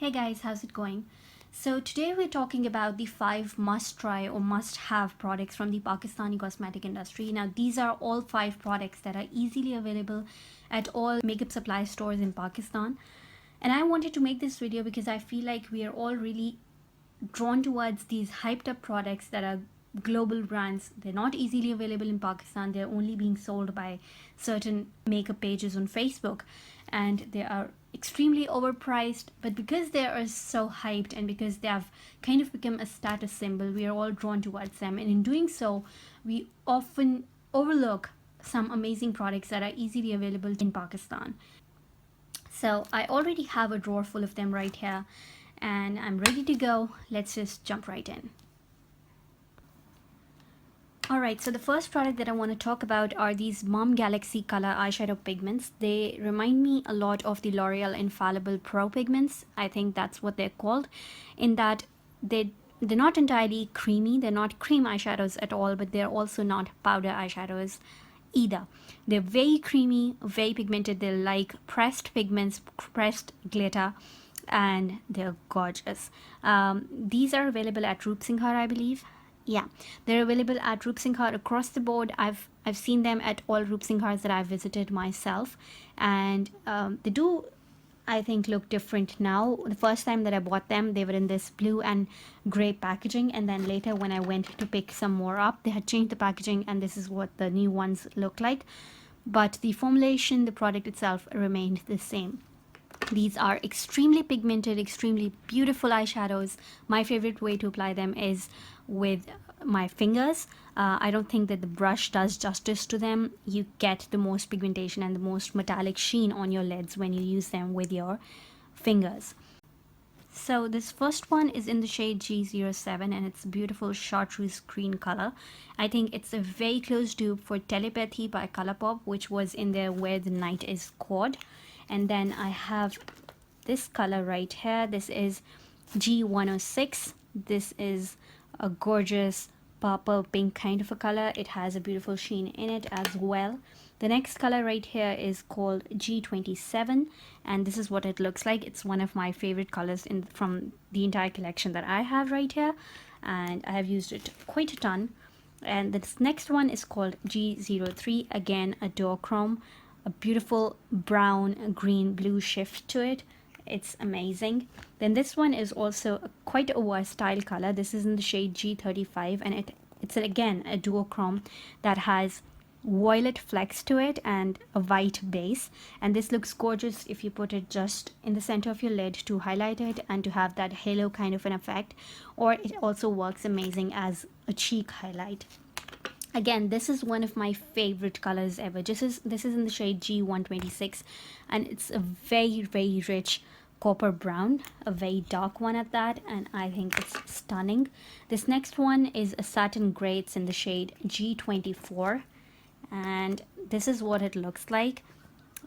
Hey guys, how's it going? So today we're talking about the 5 must-try or must-have products from the Pakistani cosmetic industry. Now these are all 5 products that are easily available at all makeup supply stores in Pakistan. And I wanted to make this video because I feel like we are all really drawn towards these hyped up products that are global brands. They're not easily available in Pakistan. They're only being sold by certain makeup pages on Facebook, and they are extremely overpriced. But because they are so hyped and because they have kind of become a status symbol, we are all drawn towards them, and in doing so we often overlook some amazing products that are easily available in Pakistan. So I already have a drawer full of them right here, and I'm ready to go. Let's just jump right in. Alright, so the first product that I want to talk about are these Mom Galaxy Color Eyeshadow Pigments. They remind me a lot of the L'Oreal Infallible Pro Pigments. I think that's what they're called, in that they're not entirely creamy. They're not cream eyeshadows at all, but they're also not powder eyeshadows either. They're very creamy, very pigmented. They're like pressed pigments, pressed glitter, and they're gorgeous. These are available at Roop Singhar, I believe. Yeah, they're available at Roop Singhar across the board. I've seen them at all Roop Singhars that I've visited myself, and they do, I think, look different now. The first time that I bought them, they were in this blue and gray packaging, and then later when I went to pick some more up, they had changed the packaging, and this is what the new ones look like. But the formulation, the product itself, remained the same. These are extremely pigmented, extremely beautiful eyeshadows. My favorite way to apply them is with my fingers. I don't think that the brush does justice to them. You get the most pigmentation and the most metallic sheen on your lids when you use them with your fingers. So this first one is in the shade G07, and it's a beautiful chartreuse green color. I think it's a very close dupe for Telepathy by Colourpop, which was in there Where the Night is Caught. And then I have this color right here. This is G106. This is a gorgeous purple pink kind of a color. It has a beautiful sheen in it as well. The next color right here is called G27, and this is what it looks like. It's one of my favorite colors from the entire collection that I have right here, and I have used it quite a ton. And this next one is called G03, again a duochrome, a beautiful brown, green, blue shift to it. It's amazing. Then this one is also quite a versatile color. This is in the shade G35, and it's again a duochrome that has violet flecks to it and a white base, and this looks gorgeous if you put it just in the center of your lid to highlight it and to have that halo kind of an effect, or it also works amazing as a cheek highlight. Again, this is one of my favorite colors ever. This is in the shade G126, and it's a very, very rich copper brown, a very dark one at that, and I think it's stunning. This next one is a satin gray. It's in the shade G24, and this is what it looks like.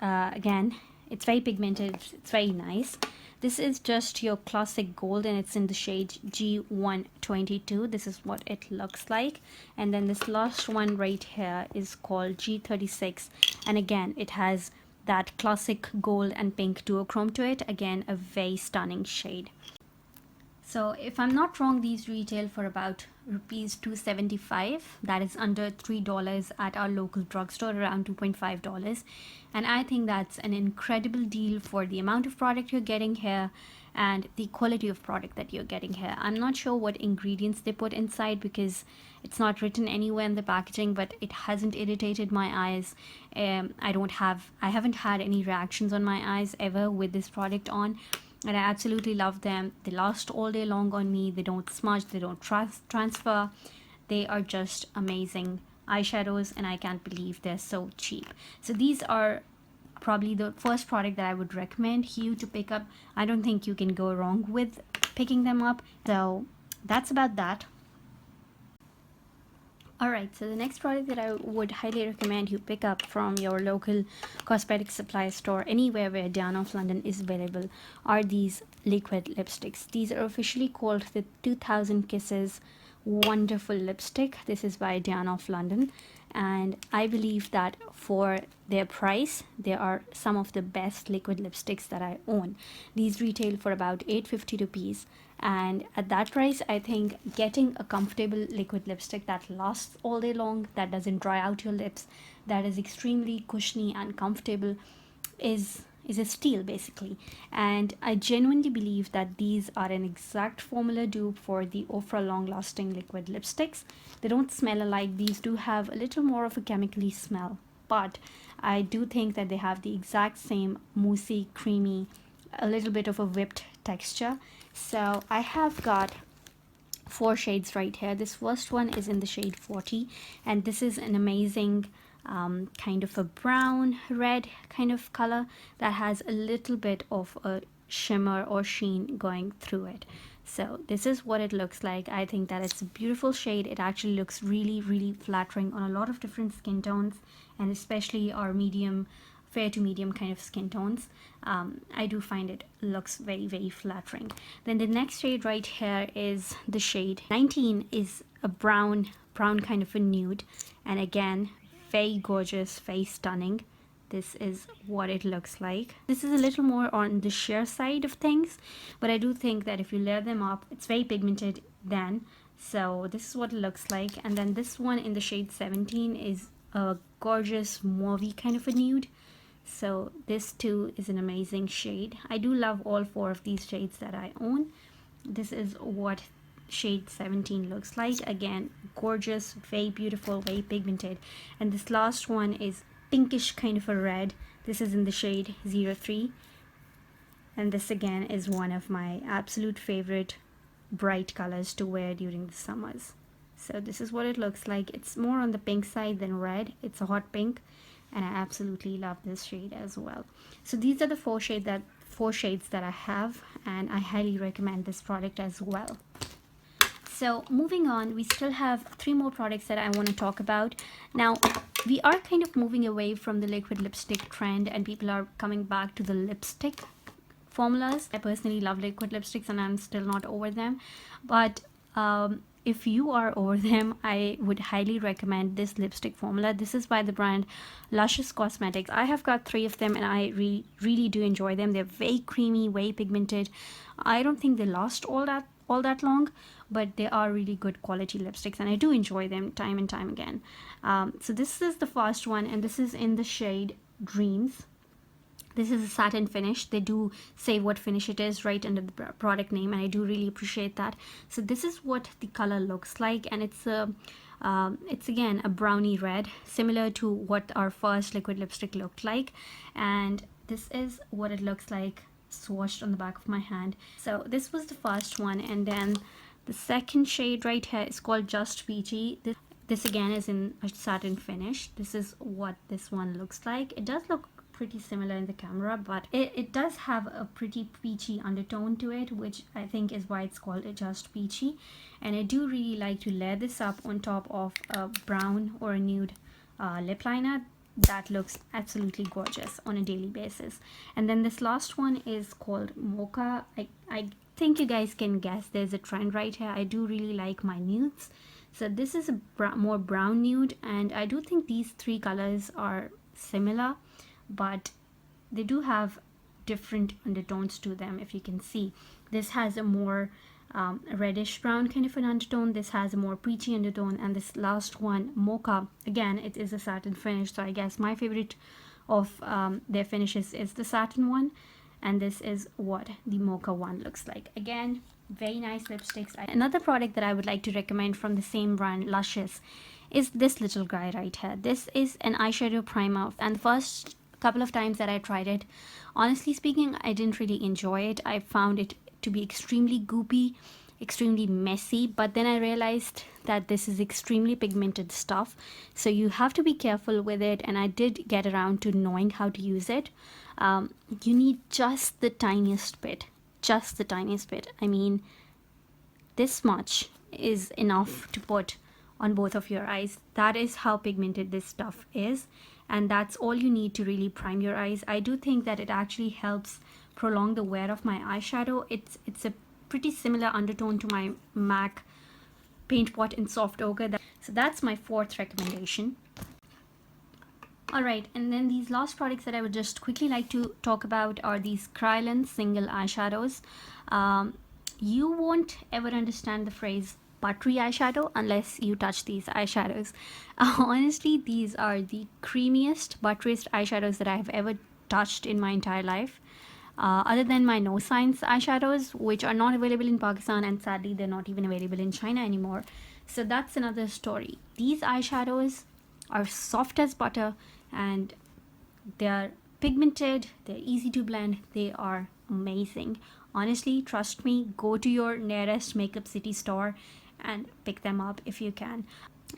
Again, it's very pigmented. It's very nice. This is just your classic gold, and it's in the shade G122. This is what it looks like. And then this last one right here is called G36, and again it has that classic gold and pink duochrome to it. Again, a very stunning shade. So if I'm not wrong, these retail for about rupees 275. That is under $3 at our local drugstore, around $2.5. And I think that's an incredible deal for the amount of product you're getting here and the quality of product that you're getting here. I'm not sure what ingredients they put inside because it's not written anywhere in the packaging, but it hasn't irritated my eyes. I haven't had any reactions on my eyes ever with this product on, and I absolutely love them. They last all day long on me. They don't smudge, they don't transfer. They are just amazing eyeshadows, and I can't believe they're so cheap. So these are probably the first product that I would recommend you to pick up. I don't think you can go wrong with picking them up. So that's about that. Alright, so the next product that I would highly recommend you pick up from your local cosmetic supply store, anywhere where Diana of London is available, are these liquid lipsticks. These are officially called the 2000 Kisses Wonderful Lipstick. This is by Diana of London, and I believe that for their price, they are some of the best liquid lipsticks that I own. These retail for about 850 rupees, and at that price I think getting a comfortable liquid lipstick that lasts all day long, that doesn't dry out your lips, that is extremely cushiony and comfortable, is a steal basically. And I genuinely believe that these are an exact formula dupe for the Ofra long lasting liquid lipsticks. They don't smell alike. These do have a little more of a chemically smell, but I do think that they have the exact same moussey, creamy, a little bit of a whipped texture. So I have got 4 shades right here. This first one is in the shade 40, and this is an amazing kind of a brown red kind of color that has a little bit of a shimmer or sheen going through it. So this is what it looks like. I think that it's a beautiful shade. It actually looks really flattering on a lot of different skin tones, and especially our medium, fair to medium kind of skin tones. I do find it looks very flattering. Then the next shade right here is the shade 19, is a brown kind of a nude, and again, very gorgeous, very stunning. This is what it looks like. This is a little more on the sheer side of things, but I do think that if you layer them up, it's very pigmented then. So this is what it looks like. And then this one in the shade 17 is a gorgeous mauvey kind of a nude. So this too is an amazing shade. I do love all 4 of these shades that I own. This is what shade 17 looks like. Again, gorgeous, very beautiful, very pigmented. And this last one is pinkish kind of a red. This is in the shade 03, and this again is one of my absolute favorite bright colors to wear during the summers. So this is what it looks like. It's more on the pink side than red. It's a hot pink, and I absolutely love this shade as well. So these are the 4 shades that I have, and I highly recommend this product as well. So moving on, we still have 3 more products that I want to talk about. Now, we are kind of moving away from the liquid lipstick trend, and people are coming back to the lipstick formulas. I personally love liquid lipsticks, and I'm still not over them. But if you are over them, I would highly recommend this lipstick formula. This is by the brand Luscious Cosmetics. I have got 3 of them, and I really do enjoy them. They're very creamy, very pigmented. I don't think they last all that long, but they are really good quality lipsticks, and I do enjoy them time and time again. So this is the first one, and this is in the shade Dreams. This is a satin finish. They do say what finish it is right under the product name, and I do really appreciate that. So this is what the color looks like, and it's again a brownie red, similar to what our first liquid lipstick looked like. And this is what it looks like swatched on the back of my hand. So this was the first one, and then the second shade right here is called Just Peachy. This again is in a satin finish. This is what this one looks like. It does look pretty similar in the camera, but it does have a pretty peachy undertone to it, which I think is why it's called a Just Peachy. And I do really like to layer this up on top of a brown or a nude lip liner. That looks absolutely gorgeous on a daily basis. And then this last one is called Mocha. I think you guys can guess there's a trend right here. I do really like my nudes. So this is a more brown nude, and I do think these 3 colors are similar, but they do have different undertones to them. If you can see, this has a more reddish brown kind of an undertone. This has a more peachy undertone, and this last one, Mocha, again it is a satin finish. So I guess my favorite of their finishes is the satin one, and this is what the Mocha one looks like. Again, very nice lipsticks. Another product that I would like to recommend from the same brand, Luscious, is this little guy right here. This is an eyeshadow primer, and the first couple of times that I tried it, honestly speaking, I didn't really enjoy it. I found it to be extremely goopy, extremely messy, but then I realized that this is extremely pigmented stuff, so you have to be careful with it, and I did get around to knowing how to use it. You need just the tiniest bit. I mean, this much is enough to put on both of your eyes. That is how pigmented this stuff is, and that's all you need to really prime your eyes. I do think that it actually helps prolong the wear of my eyeshadow. It's a pretty similar undertone to my MAC Paint Pot in Soft Ochre. So that's my fourth recommendation. Alright, and then these last products that I would just quickly like to talk about are these Kryolan single eyeshadows. You won't ever understand the phrase buttery eyeshadow unless you touch these eyeshadows. Honestly, these are the creamiest, butteriest eyeshadows that I have ever touched in my entire life. Other than my No Science eyeshadows, which are not available in Pakistan, and sadly they're not even available in China anymore. So that's another story. These eyeshadows are soft as butter, and they're pigmented, they're easy to blend, they are amazing. Honestly, trust me, go to your nearest Makeup City store and pick them up if you can.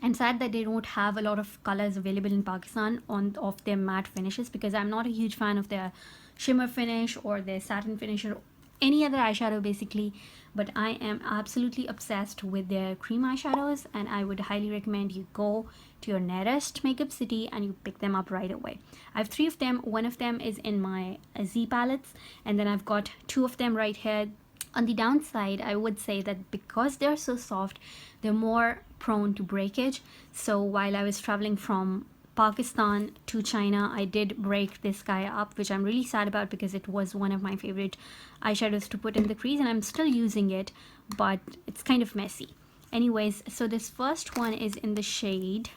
I'm sad that they don't have a lot of colors available in Pakistan of their matte finishes, because I'm not a huge fan of their shimmer finish or their satin finish or any other eyeshadow basically, but I am absolutely obsessed with their cream eyeshadows, and I would highly recommend you go to your nearest Makeup City and you pick them up right away. I have 3 of them. One of them is in my Z palettes, and then I've got 2 of them right here. On the downside, I would say that because they're so soft, they're more prone to breakage. So while I was traveling from Pakistan to China, I did break this guy up, which I'm really sad about because it was one of my favorite eyeshadows to put in the crease, and I'm still using it, but it's kind of messy. Anyways, so this first one is in the shade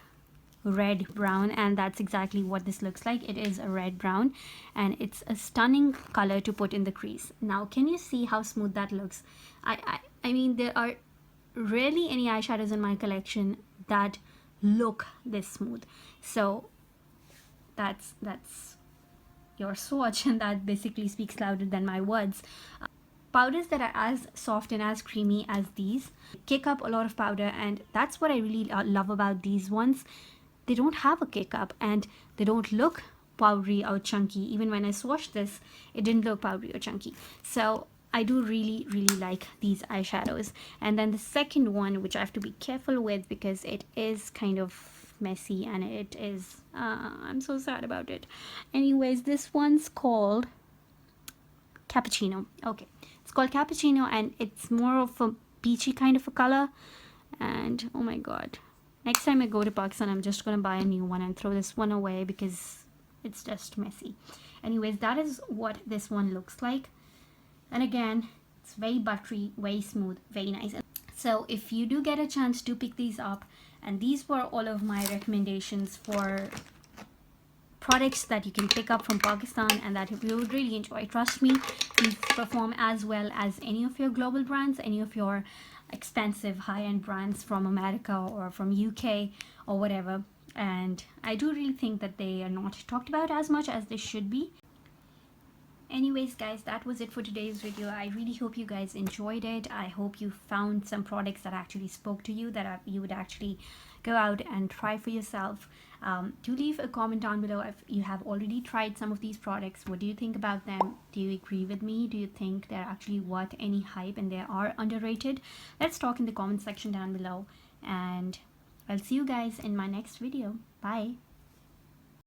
red brown, and that's exactly what this looks like. It is a red brown, and it's a stunning color to put in the crease. Now, can you see how smooth that looks? I mean, there are rarely any eyeshadows in my collection that look this smooth. So that's your swatch, and that basically speaks louder than my words. Powders that are as soft and as creamy as these kick up a lot of powder, and that's what I really love about these ones. They don't have a kick up, and they don't look powdery or chunky. Even when I swatched this, it didn't look powdery or chunky. So I do really like these eyeshadows. And then the second one, which I have to be careful with because it is kind of messy, and it is I'm so sad about it. Anyways, this one's called Cappuccino. Okay, it's called Cappuccino, and it's more of a peachy kind of a color. And oh my god, next time I go to Pakistan, I'm just gonna buy a new one and throw this one away because it's just messy. Anyways, that is what this one looks like. And again, it's very buttery, very smooth, very nice. So if you do get a chance to pick these up, and these were all of my recommendations for products that you can pick up from Pakistan and that you would really enjoy. Trust me, these perform as well as any of your global brands, any of your expensive high-end brands from America or from UK or whatever. And I do really think that they are not talked about as much as they should be. Anyways guys, that was it for today's video. I really hope you guys enjoyed it. I hope you found some products that actually spoke to you, that you would actually go out and try for yourself. Do leave a comment down below if you have already tried some of these products. What do you think about them? Do you agree with me? Do you think they're actually worth any hype and they are underrated? Let's talk in the comment section down below, and I'll see you guys in my next video. Bye.